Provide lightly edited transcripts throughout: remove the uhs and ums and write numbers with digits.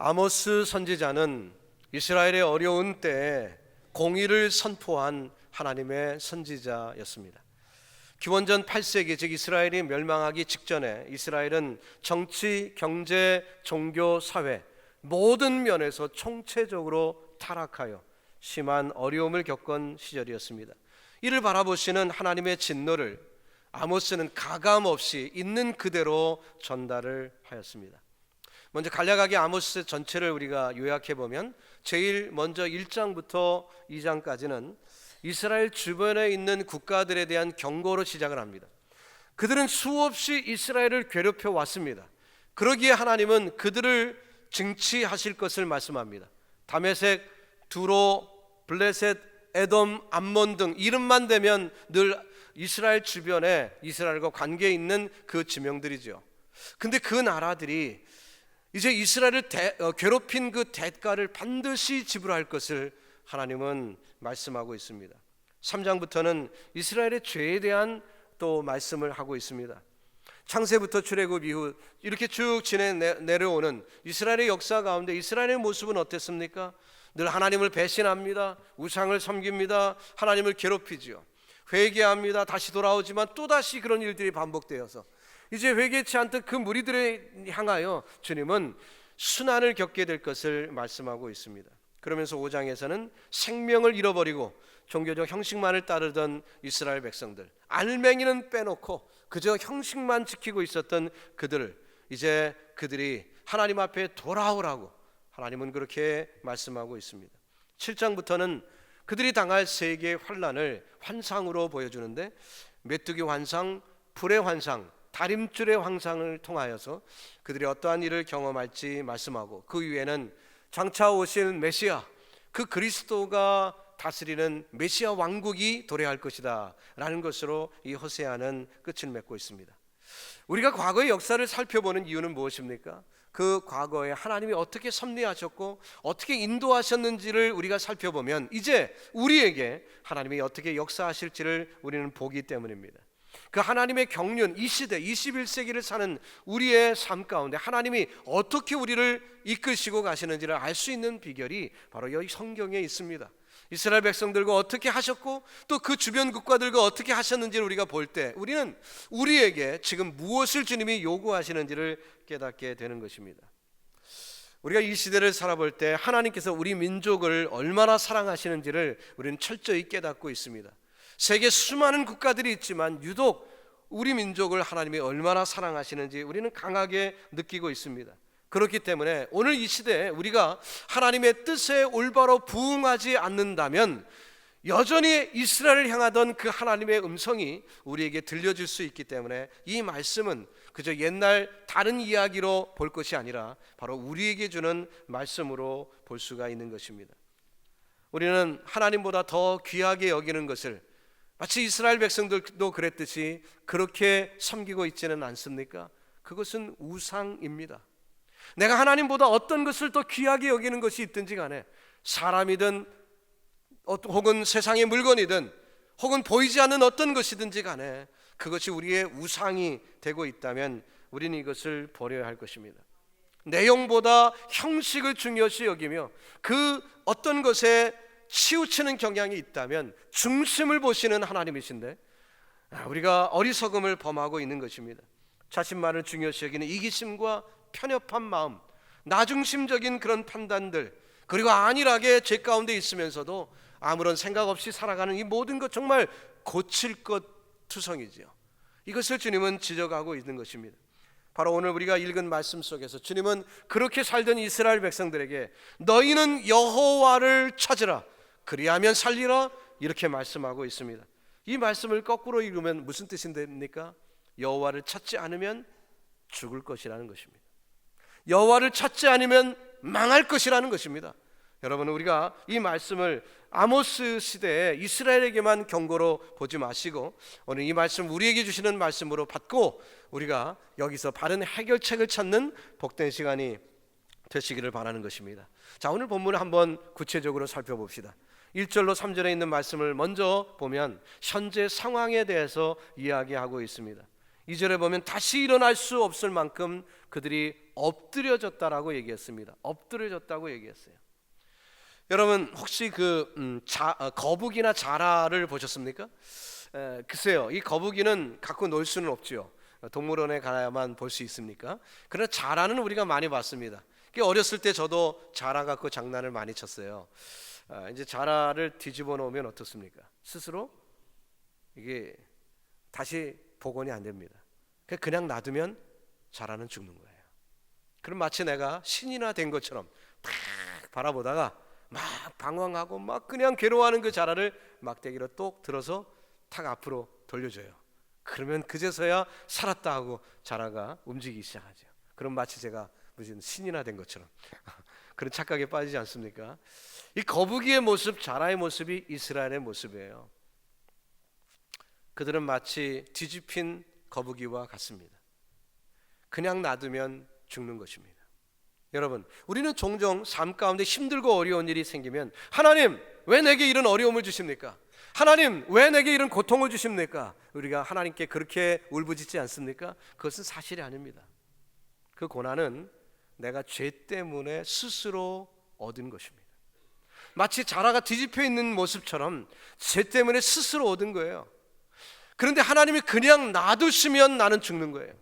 아모스 선지자는 이스라엘의 어려운 때에 공의를 선포한 하나님의 선지자였습니다. 기원전 8세기, 즉 이스라엘이 멸망하기 직전에 이스라엘은 정치, 경제, 종교, 사회 모든 면에서 총체적으로 타락하여 심한 어려움을 겪은 시절이었습니다. 이를 바라보시는 하나님의 진노를 아모스는 가감없이 있는 그대로 전달을 하였습니다. 먼저 간략하게 아모스 전체를 우리가 요약해 보면 제일 먼저 1장부터 2장까지는 이스라엘 주변에 있는 국가들에 대한 경고로 시작을 합니다. 그들은 수없이 이스라엘을 괴롭혀 왔습니다. 그러기에 하나님은 그들을 징치하실 것을 말씀합니다. 다메섹, 두로, 블레셋, 에돔, 암몬 등 이름만 대면 늘 이스라엘 주변에 이스라엘과 관계 있는 그 지명들이죠. 근데 그 나라들이 이제 이스라엘을 괴롭힌 그 대가를 반드시 지불할 것을 하나님은 말씀하고 있습니다. 3장부터는 이스라엘의 죄에 대한 또 말씀을 하고 있습니다. 창세부터 출애굽 이후 이렇게 쭉 내려오는 이스라엘의 역사 가운데 이스라엘의 모습은 어땠습니까? 늘 하나님을 배신합니다. 우상을 섬깁니다. 하나님을 괴롭히지요. 회개합니다. 다시 돌아오지만 또다시 그런 일들이 반복되어서 이제 회개치 않던 그 무리들을 향하여 주님은 순환을 겪게 될 것을 말씀하고 있습니다. 그러면서 5장에서는 생명을 잃어버리고 종교적 형식만을 따르던 이스라엘 백성들, 알맹이는 빼놓고 그저 형식만 지키고 있었던 그들을 이제 그들이 하나님 앞에 돌아오라고 하나님은 그렇게 말씀하고 있습니다. 7장부터는 그들이 당할 세 개의 환난을 환상으로 보여주는데 메뚜기 환상, 불의 환상, 다림줄의 환상을 통하여서 그들이 어떠한 일을 경험할지 말씀하고 그 위에는 장차 오실 메시아, 그 그리스도가 다스리는 메시아 왕국이 도래할 것이다 라는 것으로 이 호세아는 끝을 맺고 있습니다. 우리가 과거의 역사를 살펴보는 이유는 무엇입니까? 그 과거에 하나님이 어떻게 섭리하셨고 어떻게 인도하셨는지를 우리가 살펴보면 이제 우리에게 하나님이 어떻게 역사하실지를 우리는 보기 때문입니다. 그 하나님의 경륜, 이 시대 21세기를 사는 우리의 삶 가운데 하나님이 어떻게 우리를 이끄시고 가시는지를 알 수 있는 비결이 바로 여기 성경에 있습니다. 이스라엘 백성들과 어떻게 하셨고 또 그 주변 국가들과 어떻게 하셨는지를 우리가 볼 때 우리는 우리에게 지금 무엇을 주님이 요구하시는지를 깨닫게 되는 것입니다. 우리가 이 시대를 살아볼 때 하나님께서 우리 민족을 얼마나 사랑하시는지를 우리는 철저히 깨닫고 있습니다. 세계 수많은 국가들이 있지만 유독 우리 민족을 하나님이 얼마나 사랑하시는지 우리는 강하게 느끼고 있습니다. 그렇기 때문에 오늘 이 시대에 우리가 하나님의 뜻에 올바로 부응하지 않는다면 여전히 이스라엘을 향하던 그 하나님의 음성이 우리에게 들려질 수 있기 때문에 이 말씀은 그저 옛날 다른 이야기로 볼 것이 아니라 바로 우리에게 주는 말씀으로 볼 수가 있는 것입니다. 우리는 하나님보다 더 귀하게 여기는 것을 마치 이스라엘 백성들도 그랬듯이 그렇게 섬기고 있지는 않습니까? 그것은 우상입니다. 내가 하나님보다 어떤 것을 더 귀하게 여기는 것이 있든지 간에 사람이든 혹은 세상의 물건이든 혹은 보이지 않는 어떤 것이든지 간에 그것이 우리의 우상이 되고 있다면 우리는 이것을 버려야 할 것입니다. 내용보다 형식을 중요시 여기며 그 어떤 것에 치우치는 경향이 있다면 중심을 보시는 하나님이신데 우리가 어리석음을 범하고 있는 것입니다. 자신만을 중요시 여기는 이기심과 편협한 마음, 나중심적인 그런 판단들, 그리고 안일하게 죄 가운데 있으면서도 아무런 생각 없이 살아가는 이 모든 것 정말 고칠 것 투성이지요. 이것을 주님은 지적하고 있는 것입니다. 바로 오늘 우리가 읽은 말씀 속에서 주님은 그렇게 살던 이스라엘 백성들에게 너희는 여호와를 찾으라 그리하면 살리라 이렇게 말씀하고 있습니다. 이 말씀을 거꾸로 읽으면 무슨 뜻입니까? 여호와를 찾지 않으면 죽을 것이라는 것입니다. 여호와를 찾지 않으면 망할 것이라는 것입니다. 여러분, 우리가 이 말씀을 아모스 시대에 이스라엘에게만 경고로 보지 마시고 오늘 이 말씀 우리에게 주시는 말씀으로 받고 우리가 여기서 바른 해결책을 찾는 복된 시간이 되시기를 바라는 것입니다. 자, 오늘 본문을 한번 구체적으로 살펴봅시다. 1절로 3절에 있는 말씀을 먼저 보면 현재 상황에 대해서 이야기하고 있습니다. 2절에 보면 다시 일어날 수 없을 만큼 그들이 엎드려졌다라고 얘기했습니다. 엎드려졌다고 얘기했어요. 여러분 혹시 거북이나 자라를 보셨습니까? 글쎄요, 이 거북이는 갖고 놀 수는 없죠. 동물원에 가야만 볼 수 있습니까? 그러나 자라는 우리가 많이 봤습니다. 어렸을 때 저도 자라 갖고 장난을 많이 쳤어요. 이제 자라를 뒤집어 놓으면 어떻습니까? 스스로 이게 다시 복원이 안 됩니다. 그냥 놔두면 자라는 죽는 거예요. 그럼 마치 내가 신이나 된 것처럼 탁 바라보다가 막 방황하고 막 그냥 괴로워하는 그 자라를 막대기로 똑 들어서 탁 앞으로 돌려줘요. 그러면 그제서야 살았다 하고 자라가 움직이기 시작하죠. 그럼 마치 제가 무슨 신이나 된 것처럼 그런 착각에 빠지지 않습니까? 이 거북이의 모습, 자라의 모습이 이스라엘의 모습이에요. 그들은 마치 뒤집힌 거북이와 같습니다. 그냥 놔두면 죽는 것입니다. 여러분, 우리는 종종 삶 가운데 힘들고 어려운 일이 생기면 하나님 왜 내게 이런 어려움을 주십니까? 하나님 왜 내게 이런 고통을 주십니까? 우리가 하나님께 그렇게 울부짖지 않습니까? 그것은 사실이 아닙니다. 그 고난은 내가 죄 때문에 스스로 얻은 것입니다. 마치 자라가 뒤집혀 있는 모습처럼 죄 때문에 스스로 얻은 거예요. 그런데 하나님이 그냥 놔두시면 나는 죽는 거예요.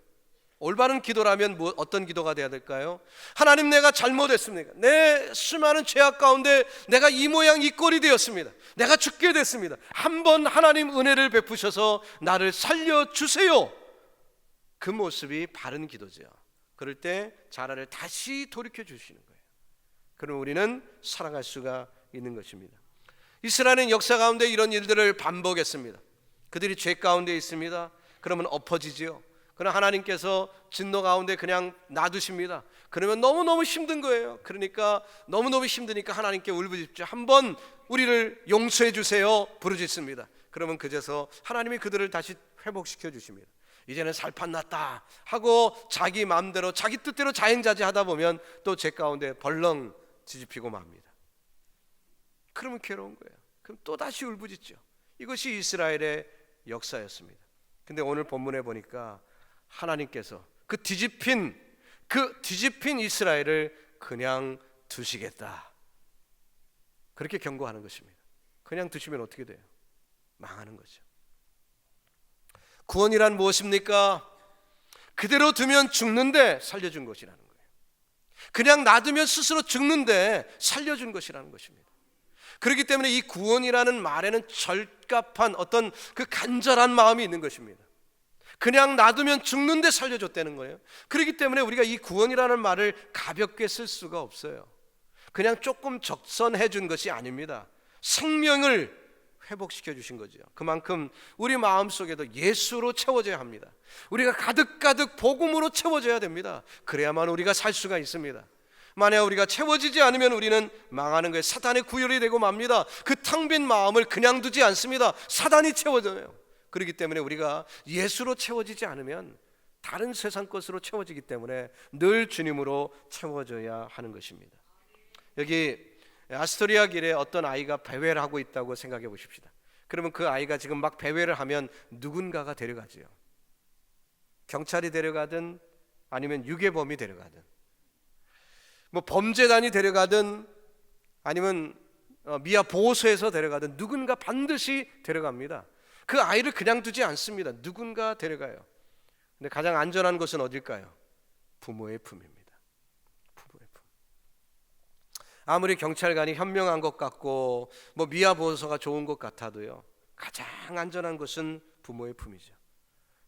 올바른 기도라면 어떤 기도가 돼야 될까요? 하나님, 내가 잘못했습니다. 내 수많은 죄악 가운데 내가 이 모양 이 꼴이 되었습니다. 내가 죽게 됐습니다. 한번 하나님 은혜를 베푸셔서 나를 살려주세요. 그 모습이 바른 기도죠. 그럴 때 자라를 다시 돌이켜 주시는 거예요. 그럼 우리는 살아갈 수가 있는 것입니다. 이스라엘은 역사 가운데 이런 일들을 반복했습니다. 그들이 죄 가운데 있습니다. 그러면 엎어지지요. 그러나 하나님께서 진노 가운데 그냥 놔두십니다. 그러면 너무너무 힘든 거예요. 그러니까 너무너무 힘드니까 하나님께 울부짖죠. 한번 우리를 용서해 주세요 부르짖습니다. 그러면 그제서 하나님이 그들을 다시 회복시켜 주십니다. 이제는 살판 났다 하고 자기 마음대로 자기 뜻대로 자행자재하다 보면 또 죄 가운데 벌렁 뒤집히고 맙니다. 그러면 괴로운 거예요. 그럼 또 다시 울부짖죠. 이것이 이스라엘의 역사였습니다. 근데 오늘 본문에 보니까 하나님께서 그 뒤집힌 이스라엘을 그냥 두시겠다, 그렇게 경고하는 것입니다. 그냥 두시면 어떻게 돼요? 망하는 거죠. 구원이란 무엇입니까? 그대로 두면 죽는데 살려준 것이라는 거예요. 그냥 놔두면 스스로 죽는데 살려준 것이라는 것입니다. 그렇기 때문에 이 구원이라는 말에는 절갑한 어떤 그 간절한 마음이 있는 것입니다. 그냥 놔두면 죽는데 살려줬다는 거예요. 그렇기 때문에 우리가 이 구원이라는 말을 가볍게 쓸 수가 없어요. 그냥 조금 적선해 준 것이 아닙니다. 생명을 회복시켜 주신 거죠. 그만큼 우리 마음속에도 예수로 채워져야 합니다. 우리가 가득가득 복음으로 채워져야 됩니다. 그래야만 우리가 살 수가 있습니다. 만약 우리가 채워지지 않으면 우리는 망하는 거예요. 사단의 구혈이 되고 맙니다. 그 텅 빈 마음을 그냥 두지 않습니다. 사단이 채워져요. 그렇기 때문에 우리가 예수로 채워지지 않으면 다른 세상 것으로 채워지기 때문에 늘 주님으로 채워져야 하는 것입니다. 여기 아스토리아 길에 어떤 아이가 배회를 하고 있다고 생각해 보십시다. 그러면 그 아이가 지금 막 배회를 하면 누군가가 데려가지요. 경찰이 데려가든 아니면 유괴범이 데려가든 뭐 범죄단이 데려가든 아니면 미아 보호소에서 데려가든 누군가 반드시 데려갑니다. 그 아이를 그냥 두지 않습니다. 누군가 데려가요. 근데 가장 안전한 곳은 어딜까요? 부모의 품입니다. 부모의 품. 아무리 경찰관이 현명한 것 같고 뭐 미아 보호소가 좋은 것 같아도요, 가장 안전한 곳은 부모의 품이죠.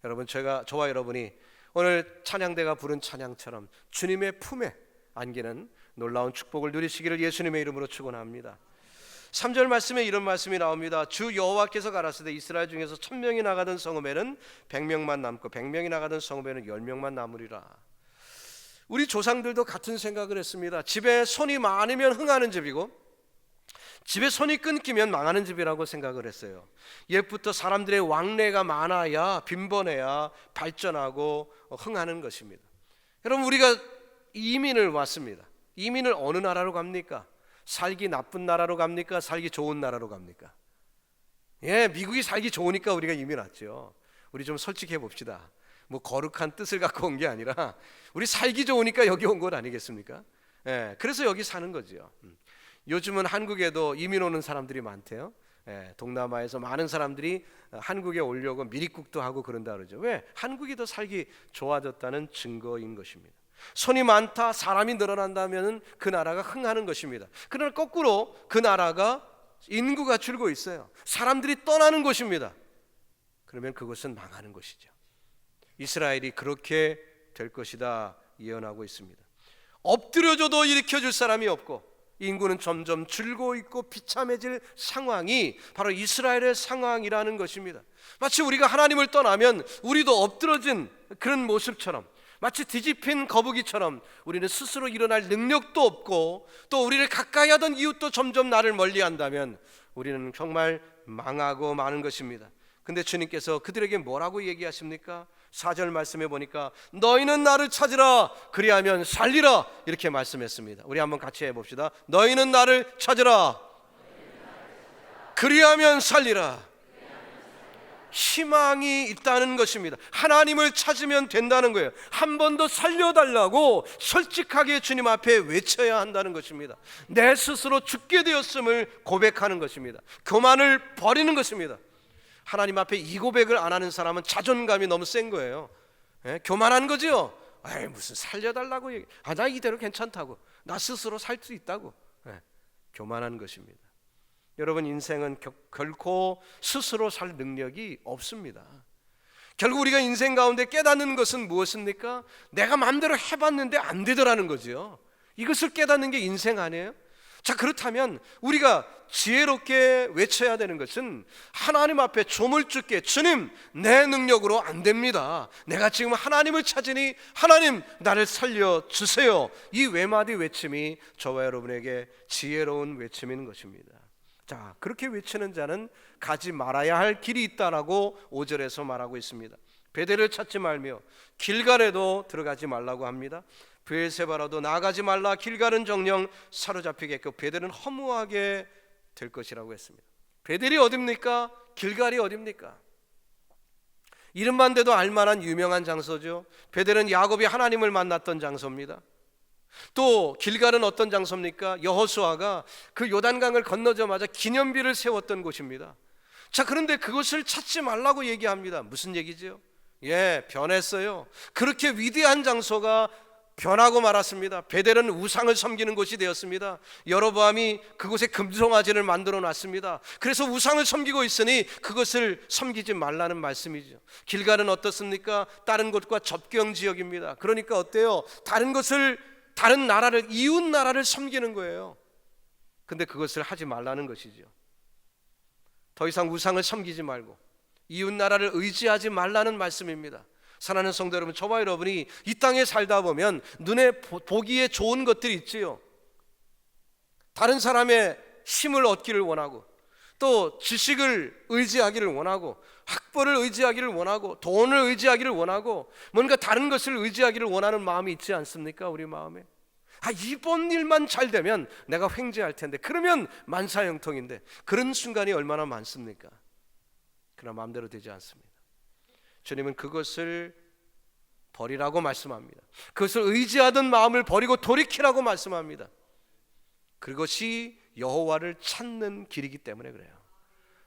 여러분, 저와 여러분이 오늘 찬양대가 부른 찬양처럼 주님의 품에 안기는 놀라운 축복을 누리시기를 예수님의 이름으로 축원합니다. 3절 말씀에 이런 말씀이 나옵니다. 주 여호와께서 가라사대 이스라엘 중에서 1000명이 나가던 성읍에는 100명만 남고 100명이 나가던 성읍에는 10명만 남으리라. 우리 조상들도 같은 생각을 했습니다. 집에 손이 많으면 흥하는 집이고 집에 손이 끊기면 망하는 집이라고 생각을 했어요. 옛부터 사람들의 왕래가 많아야 빈번해야 발전하고 흥하는 것입니다. 여러분, 우리가 이민을 왔습니다. 이민을 어느 나라로 갑니까? 살기 나쁜 나라로 갑니까? 살기 좋은 나라로 갑니까? 미국이 살기 좋으니까 우리가 이민 왔죠. 우리 좀 솔직해 봅시다. 뭐 거룩한 뜻을 갖고 온 게 아니라 우리 살기 좋으니까 여기 온 것 아니겠습니까? 예, 그래서 여기 사는 거죠. 요즘은 한국에도 이민 오는 사람들이 많대요. 예, 동남아에서 많은 사람들이 한국에 오려고 미리국도 하고 그런다 그러죠. 왜? 한국이 더 살기 좋아졌다는 증거인 것입니다. 손이 많다, 사람이 늘어난다면 그 나라가 흥하는 것입니다. 그러나 거꾸로 그 나라가 인구가 줄고 있어요. 사람들이 떠나는 것입니다. 그러면 그것은 망하는 것이죠. 이스라엘이 그렇게 될 것이다 예언하고 있습니다. 엎드려줘도 일으켜줄 사람이 없고 인구는 점점 줄고 있고 비참해질 상황이 바로 이스라엘의 상황이라는 것입니다. 마치 우리가 하나님을 떠나면 우리도 엎드러진 그런 모습처럼, 마치 뒤집힌 거북이처럼 우리는 스스로 일어날 능력도 없고 또 우리를 가까이 하던 이웃도 점점 나를 멀리한다면 우리는 정말 망하고 마는 것입니다. 근데 주님께서 그들에게 뭐라고 얘기하십니까? 4절 말씀해 보니까 너희는 나를 찾으라 그리하면 살리라 이렇게 말씀했습니다. 우리 한번 같이 해봅시다. 너희는 나를 찾으라 그리하면 살리라. 희망이 있다는 것입니다. 하나님을 찾으면 된다는 거예요. 한 번 더 살려달라고 솔직하게 주님 앞에 외쳐야 한다는 것입니다. 내 스스로 죽게 되었음을 고백하는 것입니다. 교만을 버리는 것입니다. 하나님 앞에 이 고백을 안 하는 사람은 자존감이 너무 센 거예요. 예? 교만한 거죠. 에이, 무슨 살려달라고 얘기. 나 이대로 괜찮다고, 나 스스로 살 수 있다고. 예? 교만한 것입니다. 여러분, 인생은 결코 스스로 살 능력이 없습니다. 결국 우리가 인생 가운데 깨닫는 것은 무엇입니까? 내가 마음대로 해봤는데 안 되더라는 거죠. 이것을 깨닫는 게 인생 아니에요? 자, 그렇다면 우리가 지혜롭게 외쳐야 되는 것은 하나님 앞에 조물주께 주님, 내 능력으로 안 됩니다. 내가 지금 하나님을 찾으니 하나님 나를 살려주세요. 이 외마디 외침이 저와 여러분에게 지혜로운 외침인 것입니다. 자, 그렇게 외치는 자는 가지 말아야 할 길이 있다라고 5절에서 말하고 있습니다. 베델을 찾지 말며 길갈에도 들어가지 말라고 합니다. 브엘세바라도 나가지 말라. 길갈은 정령 사로잡히겠고 베델은 허무하게 될 것이라고 했습니다. 베델이 어딥니까? 길갈이 어딥니까? 이름만 대도 알만한 유명한 장소죠. 베델은 야곱이 하나님을 만났던 장소입니다. 또 길갈은 어떤 장소입니까? 여호수아가 그 요단강을 건너자마자 기념비를 세웠던 곳입니다. 자, 그런데 그것을 찾지 말라고 얘기합니다. 무슨 얘기죠? 예, 변했어요. 그렇게 위대한 장소가 변하고 말았습니다. 베델은 우상을 섬기는 곳이 되었습니다. 여로보암이 그곳에 금송아지를 만들어 놨습니다. 그래서 우상을 섬기고 있으니 그것을 섬기지 말라는 말씀이죠. 길갈은 어떻습니까? 다른 곳과 접경 지역입니다. 그러니까 어때요? 다른 나라를, 이웃 나라를 섬기는 거예요. 근데 그것을 하지 말라는 것이죠. 더 이상 우상을 섬기지 말고 이웃 나라를 의지하지 말라는 말씀입니다. 사랑하는 성도 여러분, 저와 여러분이 이 땅에 살다 보면 눈에 보기에 좋은 것들이 있지요. 다른 사람의 힘을 얻기를 원하고 또 지식을 의지하기를 원하고 학벌을 의지하기를 원하고 돈을 의지하기를 원하고 뭔가 다른 것을 의지하기를 원하는 마음이 있지 않습니까? 우리 마음에. 이번 일만 잘 되면 내가 횡재할 텐데, 그러면 만사형통인데, 그런 순간이 얼마나 많습니까? 그러나 마음대로 되지 않습니다. 주님은 그것을 버리라고 말씀합니다. 그것을 의지하던 마음을 버리고 돌이키라고 말씀합니다. 그것이 여호와를 찾는 길이기 때문에 그래요.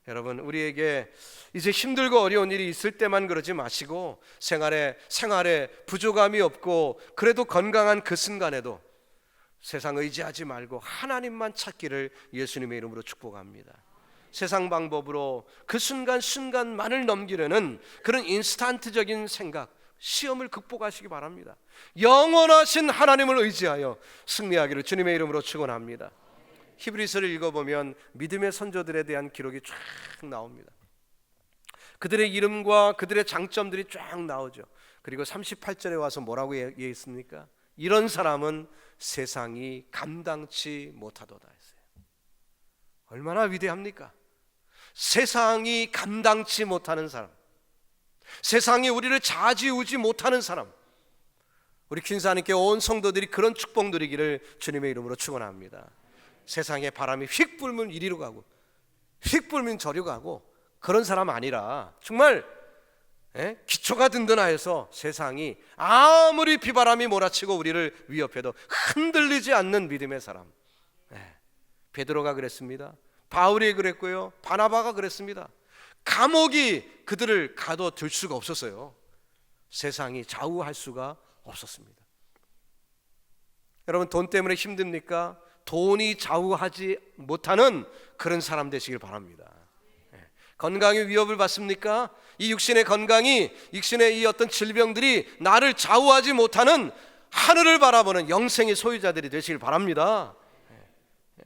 여러분, 우리에게 이제 힘들고 어려운 일이 있을 때만 그러지 마시고 생활에 부족함이 없고 그래도 건강한 그 순간에도 세상 의지하지 말고 하나님만 찾기를 예수님의 이름으로 축복합니다. 세상 방법으로 그 순간만을 넘기려는 그런 인스턴트적인 생각, 시험을 극복하시기 바랍니다. 영원하신 하나님을 의지하여 승리하기를 주님의 이름으로 축원합니다. 히브리서를 읽어보면 믿음의 선조들에 대한 기록이 쫙 나옵니다. 그들의 이름과 그들의 장점들이 쫙 나오죠. 그리고 38절에 와서 뭐라고 얘기했습니까? 이런 사람은 세상이 감당치 못하도다 했어요. 얼마나 위대합니까? 세상이 감당치 못하는 사람, 세상이 우리를 좌지우지 못하는 사람, 우리 퀸사님께 온 성도들이 그런 축복 누리기를 주님의 이름으로 축원합니다. 세상에 바람이 휙 불면 이리로 가고 휙 불면 저리로 가고 그런 사람 아니라 정말 기초가 든든하여서 세상이 아무리 비바람이 몰아치고 우리를 위협해도 흔들리지 않는 믿음의 사람. 베드로가 그랬습니다. 바울이 그랬고요. 바나바가 그랬습니다. 감옥이 그들을 가둬둘 수가 없었어요. 세상이 좌우할 수가 없었습니다. 여러분, 돈 때문에 힘듭니까? 돈이 좌우하지 못하는 그런 사람 되시길 바랍니다. 건강이 위협을 받습니까? 이 육신의 건강이, 육신의 이 어떤 질병들이 나를 좌우하지 못하는 하늘을 바라보는 영생의 소유자들이 되시길 바랍니다.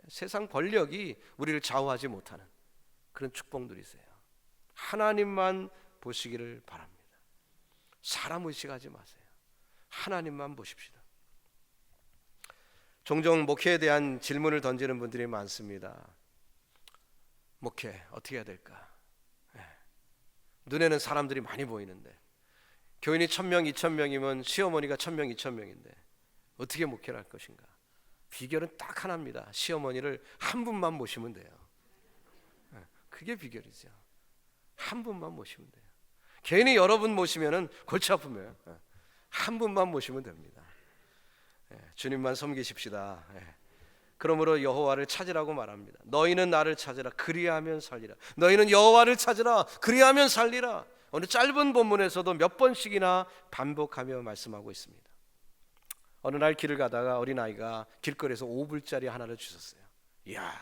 세상 권력이 우리를 좌우하지 못하는 그런 축복들이 있어요. 하나님만 보시기를 바랍니다. 사람 의식하지 마세요. 하나님만 보십시다. 종종 목회에 대한 질문을 던지는 분들이 많습니다. 목회 어떻게 해야 될까? 눈에는 사람들이 많이 보이는데 교인이 1000명, 2000명이면 시어머니가 1000명, 2000명인데 어떻게 목회를 할 것인가? 비결은 딱 하나입니다. 시어머니를 한 분만 모시면 돼요. 그게 비결이죠. 한 분만 모시면 돼요. 괜히 여러 분 모시면은 골치 아프면 한 분만 모시면 됩니다. 주님만 섬기십시다. 그러므로 여호와를 찾으라고 말합니다. 너희는 나를 찾으라 그리하면 살리라. 너희는 여호와를 찾으라 그리하면 살리라. 오늘 짧은 본문에서도 몇 번씩이나 반복하며 말씀하고 있습니다. 어느 날 길을 가다가 어린아이가 길거리에서 5불짜리 하나를 주셨어요. 이야,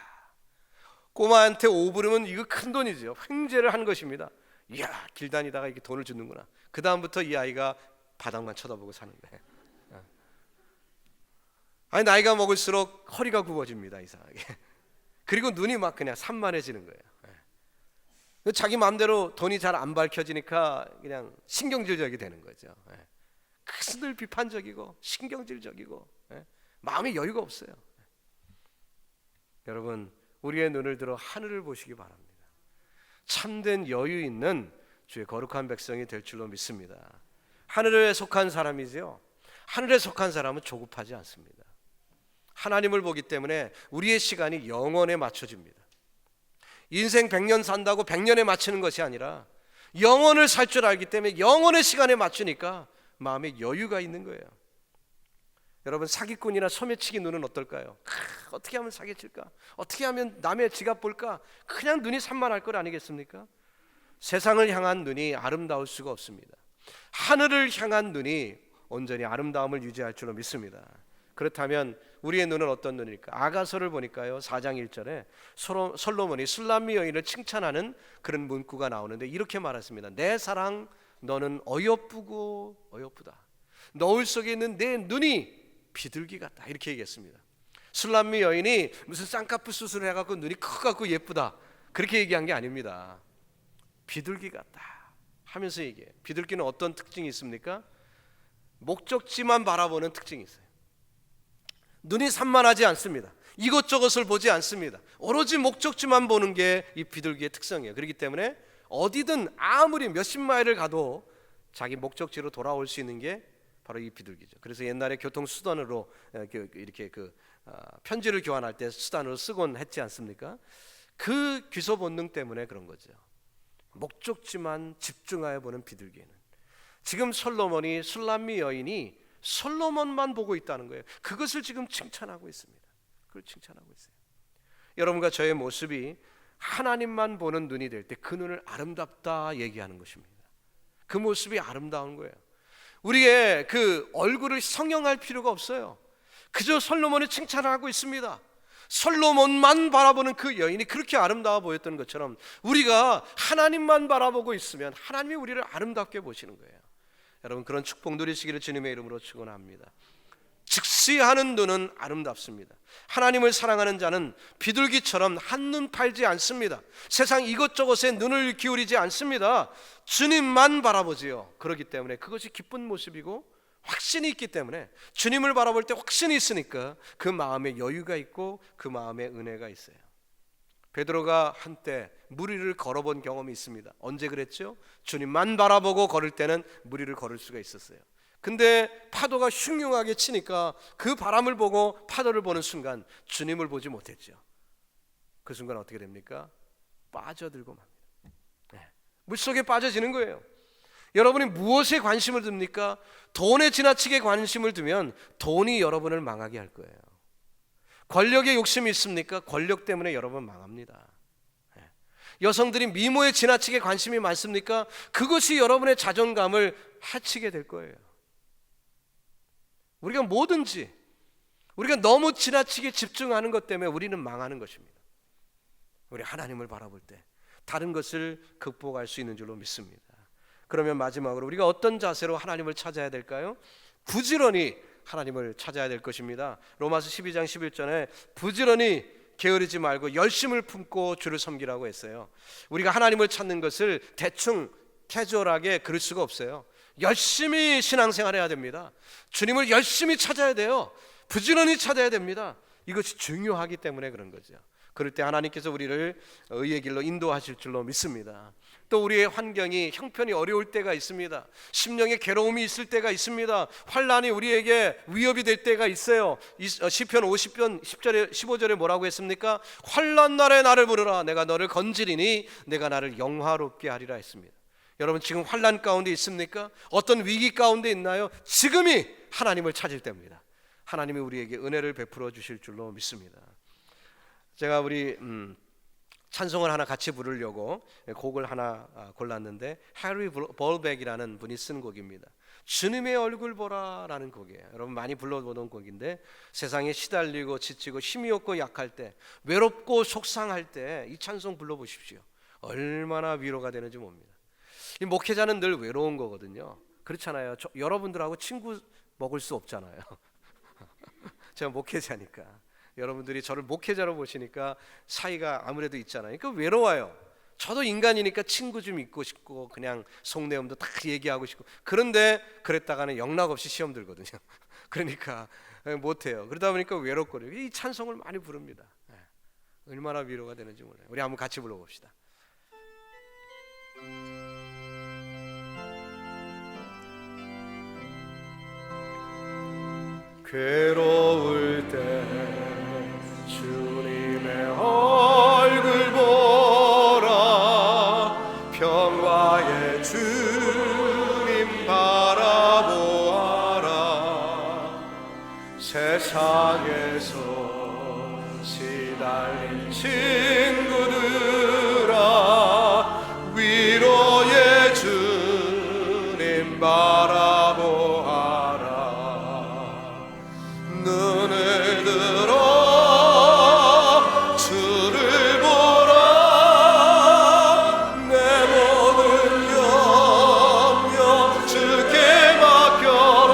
꼬마한테 5불이면 이거 큰 돈이죠. 횡재를 한 것입니다. 이야, 길 다니다가 이렇게 돈을 주는구나. 그 다음부터 이 아이가 바닥만 쳐다보고 사는데, 아니 나이가 먹을수록 허리가 굽어집니다. 이상하게. 그리고 눈이 막 그냥 산만해지는 거예요. 자기 마음대로 돈이 잘 안 밝혀지니까 그냥 신경질적이 되는 거죠. 늘 비판적이고 신경질적이고 마음에 여유가 없어요. 여러분, 우리의 눈을 들어 하늘을 보시기 바랍니다. 참된 여유 있는 주의 거룩한 백성이 될 줄로 믿습니다. 하늘에 속한 사람이지요. 하늘에 속한 사람은 조급하지 않습니다. 하나님을 보기 때문에 우리의 시간이 영원에 맞춰집니다. 인생 100년 산다고 100년에 맞추는 것이 아니라 영원을 살 줄 알기 때문에 영원의 시간에 맞추니까 마음에 여유가 있는 거예요. 여러분, 사기꾼이나 소매치기 눈은 어떨까요? 어떻게 하면 사기칠까? 어떻게 하면 남의 지갑 볼까? 그냥 눈이 산만할 것 아니겠습니까? 세상을 향한 눈이 아름다울 수가 없습니다. 하늘을 향한 눈이 온전히 아름다움을 유지할 줄로 믿습니다. 그렇다면 우리의 눈은 어떤 눈일까? 아가서를 보니까요, 4장 1절에 솔로몬이 술람미 여인을 칭찬하는 그런 문구가 나오는데 이렇게 말했습니다. 내 사랑, 너는 어여쁘고 어여쁘다. 너울 속에 있는 내 눈이 비둘기 같다. 이렇게 얘기했습니다. 술람미 여인이 무슨 쌍꺼풀 수술을 해갖고 눈이 커갖고 예쁘다 그렇게 얘기한 게 아닙니다. 비둘기 같다 하면서 얘기해요. 비둘기는 어떤 특징이 있습니까? 목적지만 바라보는 특징이 있어요. 눈이 산만하지 않습니다. 이것저것을 보지 않습니다. 오로지 목적지만 보는 게 이 비둘기의 특성이에요. 그렇기 때문에 어디든 아무리 몇십 마일을 가도 자기 목적지로 돌아올 수 있는 게 바로 이 비둘기죠. 그래서 옛날에 교통 수단으로 이렇게 편지를 교환할 때 수단으로 쓰곤 했지 않습니까? 그 귀소 본능 때문에 그런 거죠. 목적지만 집중하여 보는 비둘기는, 지금 솔로몬이 술람미 여인이 솔로몬만 보고 있다는 거예요. 그것을 지금 칭찬하고 있습니다. 그걸 칭찬하고 있어요. 여러분과 저의 모습이 하나님만 보는 눈이 될 때 그 눈을 아름답다 얘기하는 것입니다. 그 모습이 아름다운 거예요. 우리의 그 얼굴을 성형할 필요가 없어요. 그저 솔로몬을 칭찬하고 있습니다. 솔로몬만 바라보는 그 여인이 그렇게 아름다워 보였던 것처럼 우리가 하나님만 바라보고 있으면 하나님이 우리를 아름답게 보시는 거예요. 여러분, 그런 축복 누리시기를 주님의 이름으로 축원합니다. 즉시하는 눈은 아름답습니다. 하나님을 사랑하는 자는 비둘기처럼 한눈 팔지 않습니다. 세상 이것저것에 눈을 기울이지 않습니다. 주님만 바라보지요. 그렇기 때문에 그것이 기쁜 모습이고 확신이 있기 때문에, 주님을 바라볼 때 확신이 있으니까 그 마음에 여유가 있고 그 마음에 은혜가 있어요. 베드로가 한때 물 위를 걸어본 경험이 있습니다. 언제 그랬죠? 주님만 바라보고 걸을 때는 물 위를 걸을 수가 있었어요. 근데 파도가 흉흉하게 치니까 그 바람을 보고 파도를 보는 순간 주님을 보지 못했죠. 그 순간 어떻게 됩니까? 빠져들고 맙니다. 물속에 빠져지는 거예요. 여러분이 무엇에 관심을 둡니까? 돈에 지나치게 관심을 두면 돈이 여러분을 망하게 할 거예요. 권력에 욕심이 있습니까? 권력 때문에 여러분 망합니다. 여성들이 미모에 지나치게 관심이 많습니까? 그것이 여러분의 자존감을 해치게 될 거예요. 우리가 뭐든지 우리가 너무 지나치게 집중하는 것 때문에 우리는 망하는 것입니다. 우리 하나님을 바라볼 때 다른 것을 극복할 수 있는 줄로 믿습니다. 그러면 마지막으로 우리가 어떤 자세로 하나님을 찾아야 될까요? 부지런히 하나님을 찾아야 될 것입니다. 로마서 12장 11절에 부지런히 게으르지 말고 열심을 품고 주를 섬기라고 했어요. 우리가 하나님을 찾는 것을 대충 캐주얼하게 그럴 수가 없어요. 열심히 신앙생활해야 됩니다. 주님을 열심히 찾아야 돼요. 부지런히 찾아야 됩니다. 이것이 중요하기 때문에 그런 거죠. 그럴 때 하나님께서 우리를 의의 길로 인도하실 줄로 믿습니다. 또 우리의 환경이 형편이 어려울 때가 있습니다. 심령의 괴로움이 있을 때가 있습니다. 환난이 우리에게 위협이 될 때가 있어요. 시편 50편 10절에 15절에 뭐라고 했습니까? 환난 날에 나를 부르라 내가 너를 건지리니 내가 나를 영화롭게 하리라 했습니다. 여러분 지금 환난 가운데 있습니까? 어떤 위기 가운데 있나요? 지금이 하나님을 찾을 때입니다. 하나님이 우리에게 은혜를 베풀어 주실 줄로 믿습니다. 제가 우리 찬송을 하나 같이 부르려고 곡을 하나 골랐는데 해리 볼백이라는 분이 쓴 곡입니다. 주님의 얼굴 보라 라는 곡이에요. 여러분 많이 불러보던 곡인데 세상에 시달리고 지치고 힘이 없고 약할 때 외롭고 속상할 때 이 찬송 불러보십시오. 얼마나 위로가 되는지 봅니다. 이 목회자는 늘 외로운 거거든요. 그렇잖아요. 여러분들하고 친구 먹을 수 없잖아요. 제가 목회자니까 여러분들이 저를 목회자로 보시니까 사이가 아무래도 있잖아요. 그러니까 외로워요. 저도 인간이니까 친구 좀 있고 싶고 그냥 속내음도 다 얘기하고 싶고 그런데 그랬다가는 영락없이 시험 들거든요. 그러니까 못해요. 그러다 보니까 외롭거든요. 이 찬송을 많이 부릅니다. 얼마나 위로가 되는지 몰라요. 우리 한번 같이 불러봅시다. 괴로울 때 주님의 얼굴 보라 평화의 주님 바라보아라 세상에서 시달린 친구들아 위로의 주님 바라보아라 눈을 들어 주를 보라 내 모든 염려 주께 맡겨라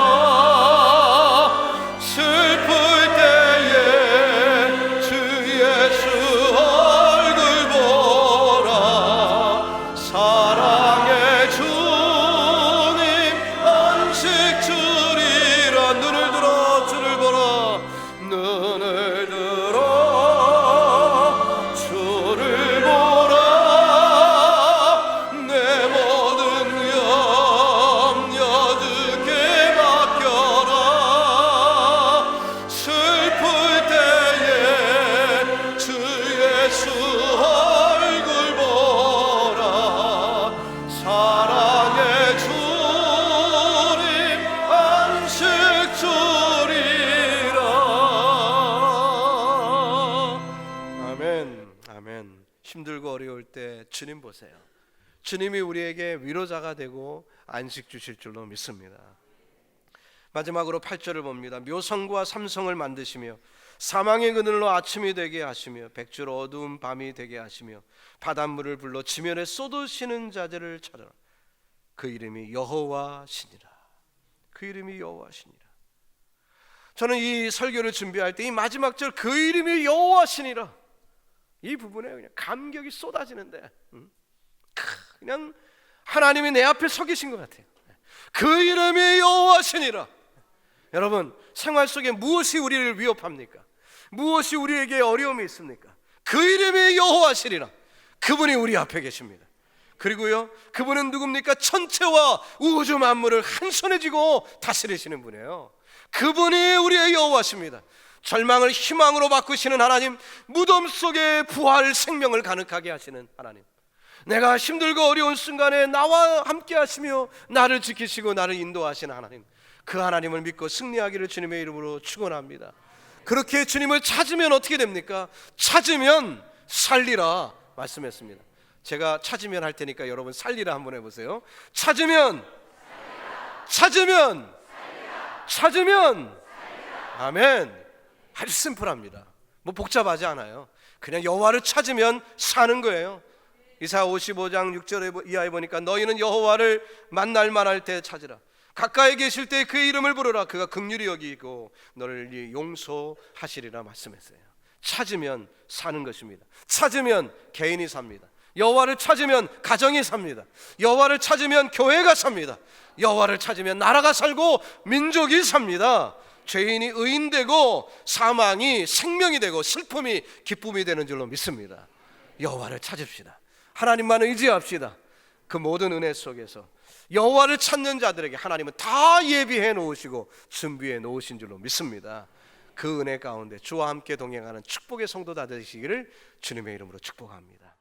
슬플 때에 주 예수 얼굴 보라 사랑의 주님 안식 주리라 눈을 들어 주를 보라 눈을 들어 주를 보라 내 모든 염려 주께 맡겨라 슬플 때에 주 예수 얼굴 보라 사랑의 주님 안식 주리라 아멘. 힘들고 어려울 때 주님 보세요. 주님이 우리에게 위로자가 되고 안식 주실 줄로 믿습니다. 마지막으로 8절을 봅니다. 묘성과 삼성을 만드시며 사망의 그늘로 아침이 되게 하시며 백주로 어두운 밤이 되게 하시며 바닷물을 불러 지면에 쏟으시는 자들을 찾아라. 그 이름이 여호와시니라. 그 이름이 여호와시니라. 저는 이 설교를 준비할 때 이 마지막 절 그 이름이 여호와시니라 이 부분에 그냥 감격이 쏟아지는데 그냥 하나님이 내 앞에 서 계신 것 같아요. 그 이름이 여호와시니라. 여러분 생활 속에 무엇이 우리를 위협합니까? 무엇이 우리에게 어려움이 있습니까? 그 이름이 여호와시니라. 그분이 우리 앞에 계십니다. 그리고요 그분은 누굽니까? 천체와 우주 만물을 한 손에 쥐고 다스리시는 분이에요. 그분이 우리의 여호와십니다. 절망을 희망으로 바꾸시는 하나님, 무덤 속에 부활 생명을 가득하게 하시는 하나님, 내가 힘들고 어려운 순간에 나와 함께 하시며 나를 지키시고 나를 인도하시는 하나님, 그 하나님을 믿고 승리하기를 주님의 이름으로 축원합니다. 그렇게 주님을 찾으면 어떻게 됩니까? 찾으면 살리라 말씀했습니다. 제가 찾으면 할 테니까 여러분 살리라 한번 해보세요. 찾으면 아멘. 아주 심플합니다. 뭐 복잡하지 않아요. 그냥 여호와를 찾으면 사는 거예요. 이사야 55장 6절 이하에 보니까 너희는 여호와를 만날 만할 때 찾으라. 가까이 계실 때 그의 이름을 부르라. 그가 긍휼히 여기고 너를 용서하시리라 말씀했어요. 찾으면 사는 것입니다. 찾으면 개인이 삽니다. 여호와를 찾으면 가정이 삽니다. 여호와를 찾으면 교회가 삽니다. 여호와를 찾으면 나라가 살고 민족이 삽니다. 죄인이 의인되고 사망이 생명이 되고 슬픔이 기쁨이 되는 줄로 믿습니다. 여호와를 찾읍시다. 하나님만 의지합시다. 그 모든 은혜 속에서 여호와를 찾는 자들에게 하나님은 다 예비해 놓으시고 준비해 놓으신 줄로 믿습니다. 그 은혜 가운데 주와 함께 동행하는 축복의 성도 다 되시기를 주님의 이름으로 축복합니다.